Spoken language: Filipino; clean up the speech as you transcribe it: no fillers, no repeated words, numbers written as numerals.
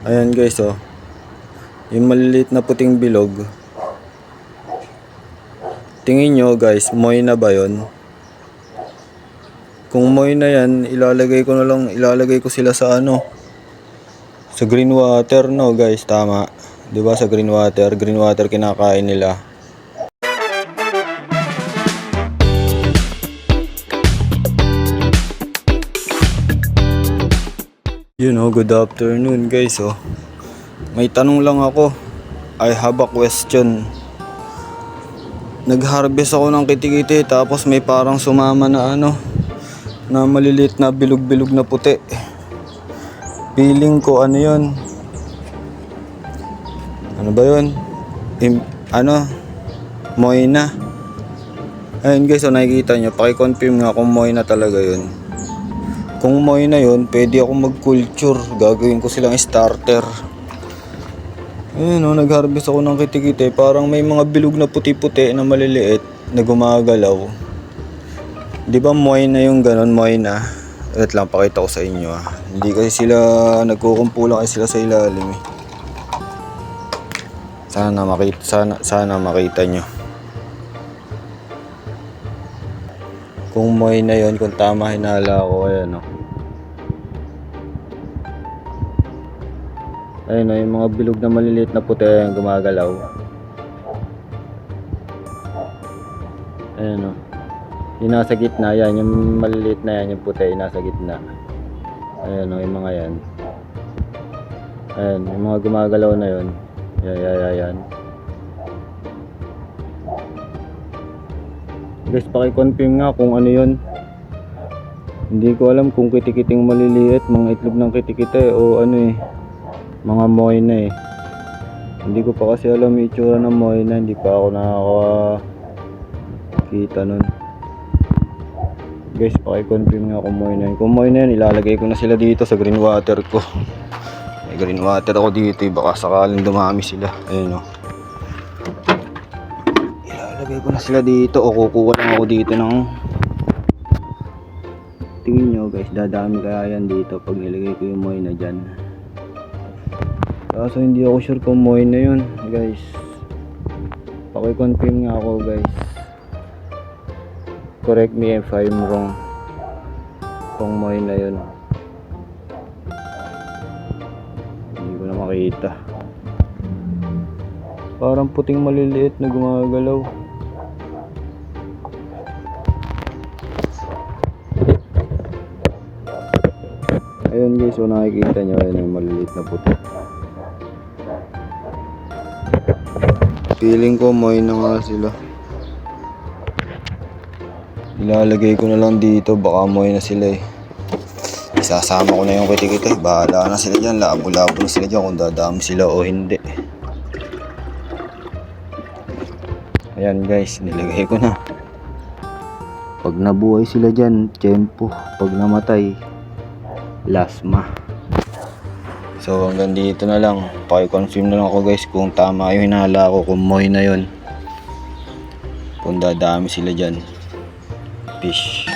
Ayan guys, oh. Yung maliliit na puting bilog. Tingin nyo guys, moy na ba yun? Kung moy na yan, ilalagay ko sila sa sa green water, no guys, tama. 'Di ba sa green water kinakain nila. Good afternoon guys, oh. May tanong lang ako. I have a question. Nag-harvest ako ng kitikiti tapos may parang sumama na na maliliit na bilog-bilog na puti. Feeling ko ano 'yon? Ano ba 'yon? Moy na. Ayun guys, so nakikita nyo, paki-confirm nga kung moy na talaga 'yon. Kung moy na 'yon, pwede ako mag-culture. Gagawin ko silang starter. Ayun, nag-harvest ako ng kitikite. Parang may mga bilog na puti-puti na maliliit na gumagalaw. Di ba moy na yung ganon, moy na? Wait lang, pakita ko sa inyo. Hindi kasi sila, nagkukumpulan kasi sila sa ilalim. Sana makita nyo. Kung moy na yon, kung tama hinala ko, ayan o. Ayun o, yung mga bilog na maliliit na puti yung gumagalaw. Ayun o. Yung nasa gitna, yan, yung maliliit na yan, yung puti, yung nasa gitna. Ayun o, yung mga yan. Ayun, yung mga gumagalaw na yun. Yan. Guys, paki-confirm nga kung ano yun. Hindi ko alam kung kitikiting maliliit, mga itlog ng kitikite o mga moy na Hindi ko pa kasi alam yung itsura ng moy na, hindi pa ako nakakita nun. Guys, paki-confirm nga kung moy na yun. Kung moy na yun, ilalagay ko na sila dito sa green water ko. May green water ako dito, baka sakaling dumami sila. Ayun o. Ilalagay ko na sila dito o kukuha lang ako dito ng... Tingin nyo guys, dadami kaya yan dito pag nilagay ko yung moy na dyan. Kaso hindi ako sure kung moy na yun guys. Paki-confirm nga ako guys. Correct me if I'm wrong. Kung moy na yun. Hindi ko na makita. Parang puting maliliit na gumagalaw. Ayun guys, so nakikita nyo, ayun yung maliliit na puti. Feeling ko moy na nga sila. Ilalagay ko na lang dito, baka moy na sila Isasama ko na yung kitikite. Bahala na sila dyan, labo-labo na sila dyan kung dadami sila o hindi. Ayan guys, nilagay ko na. Pag nabuhay sila dyan, tiyempo. Pag namatay, lasma. So hanggang dito na lang. Paki-confirm na lang ako guys kung tama yung hinala ko, kung moy na yun, kung dadami sila dyan. Fish.